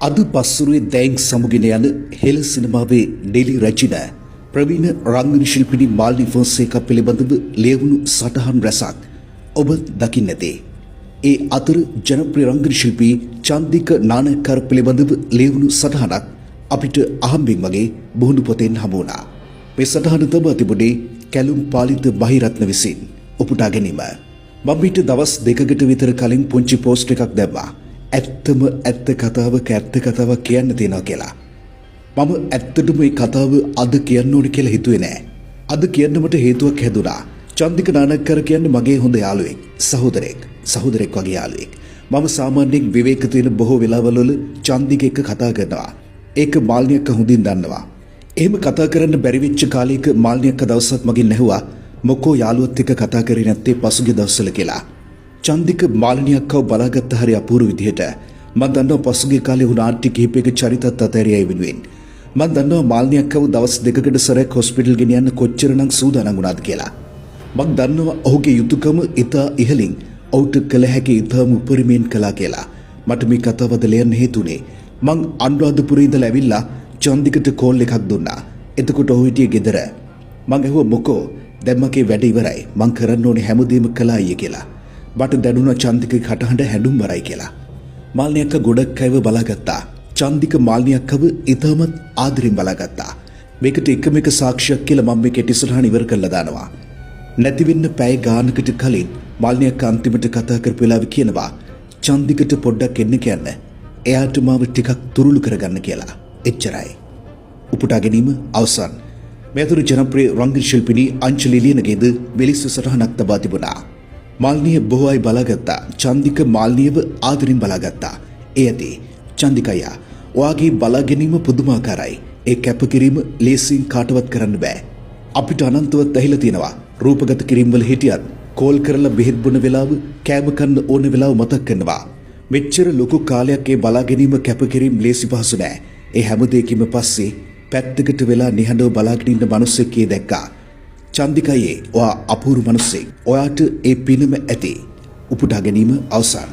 අද පස්වරුවේ දැයින් සමුගෙන යන හෙළ සිනමාවේ ඩෙලි රචින ප්‍රවීණ රංගන ශිල්පිනී මාල්නි ෆොන්සේකා පිළිබඳව ලියවුණු සටහන් රැසක් ඔබ දකින්න ඇති. ඒ අතර ජනප්‍රිය රංගන ශිල්පී චන්දික නානක්කර පිළිබඳව ලියවුණු සටහනක් අපිට අහම්බෙන් වගේ බුහුණු පොතෙන් හමු වුණා. මේ සටහන තබා තිබුණේ කැලුම් පාලිත බහිරත්න විසින් උපුටා ගැනීම. මම ඊට දවස් දෙකකට විතර කලින් පුංචි පෝස්ට් එකක් දැම්මා. ඇත්තම ඇත්ත කතාවක ඇත්ත කතාවක් කියන්න තියෙනවා කියලා. මම ඇත්තටම මේ කතාව අද කියන්න ඕනේ කියලා හිතුවේ නෑ. අද කියන්න මට හේතුවක් හැදුනා. චන්දික නානක්කර කියන්නේ මගේ හොඳ යාළුවෙක්, සහෝදරෙක් වගේ යාළුවෙක්. මම සාමාන්‍යයෙන් විවේක තියෙන බොහෝ වෙලාවල් වල චන්දික එක්ක කතා කරනවා. ඒක මාල්නි අක්ක හොඳින් දන්නවා. එහෙම කතා කරන්න බැරි වෙච්ච කාලයක මාල්නි අක්ක දවසක් මගෙන් ඇහුවා මොකෝ යාළුවත් එක්ක කතා කරේ නැත්තේ පසුගිය දවස්වල කියලා. චන්දික මාලිනී අක්කව බලාගත්ත හරි අපූර්ව විදිහට. මම දන්නවා පසුගිය කාලේ වුණ නාට්‍ය කිහිපයක චරිතත් අතහැරියයි වෙනුවෙන්. මම දන්නවා මාලිනී අක්කව දවස් දෙකකට සැරයක් හොස්පිටල් ගෙනියන්න කොච්චරනම් සූදානම් වුණාද කියලා. මම දන්නවා ඔහුගේ යුතුයකම ඉතා ඉහළින් ඔහුට කළ හැකි ඉතාම උපරිමයෙන් කළා කියලා. මට මේ කතාව අද ලියන්න හේතුනේ මං අනුරාධපුරේ ඉඳලා ඇවිල්ලා චන්දිකට කෝල් එකක් දුන්නා. එතකොට ඔහු හිටියේ ගෙදර. මං ඇහුවා මොකෝ දැන් මගේ වැඩ ඉවරයි. මං කරන්න ඕනේ හැමදේම කළා අයියේ කියලා. මට දැනුණා චන්දිකගේ කටහඬ හැඬුම් බරයි කියලා. මාල්නි අක්ක ගොඩක් අයව බලාගත්තා. චන්දික මාල්නි අක්කව ඉතාමත් ආදරෙන් බලාගත්තා. මේකට එකම එක සාක්ෂියක් කියලා මම මේ කෙටිසටහන ඉවර කරලා දානවා. නැති වෙන්න පැය ගානකට කලින් මාල්නි අක්ක අන්තිමට කතා කරපු වෙලාවේ කියනවා චන්දිකට පොඩ්ඩක් එන්න කියන්න. එයාට මාව ටිකක් තුරුළු කරගන්න කියලා. එච්චරයි. උපුටා ගැනීම අවසන්. මේ අතර ජනප්‍රිය රංගන ශිල්පිනී අංජලි ලියනගේද වෙලිස් සටහනක් තබා තිබුණා. මාල්නිය බොහෝ අය බලාගත්තා. චන්දික මාල්නියව ආදරෙන් බලාගත්තා. ඒ ඇති චන්දිකය ඔයාගේ බලා ගැනීම පුදුමාකාරයි. ඒ කැපකිරීම ලේසියෙන් කාටවත් කරන්න බෑ. අපිට අනන්තවත් ඇහිලා තියෙනවා. රූපගත කිරීම වල හිටියත් කෝල් කරලා බෙහෙත් බොන වෙලාව කෑම කන්න ඕන වෙලාව මතක් කරනවා. මෙච්චර ලොකු කාලයක් ඒ බලා ගැනීම කැපකිරීම ලේසි පහසු නෑ. ඒ හැම දෙයකින්ම පස්සේ පැත්තකට වෙලා නිහඬව බලාගෙන ඉන්න මිනිස්සෙක් දැක්කා. චන්දිකයේ ඔයා අපූර්ව මිනිස්සෙක්. ඔයාට ඒ පිනම ඇති. උපුටා ගැනීම අවසන්.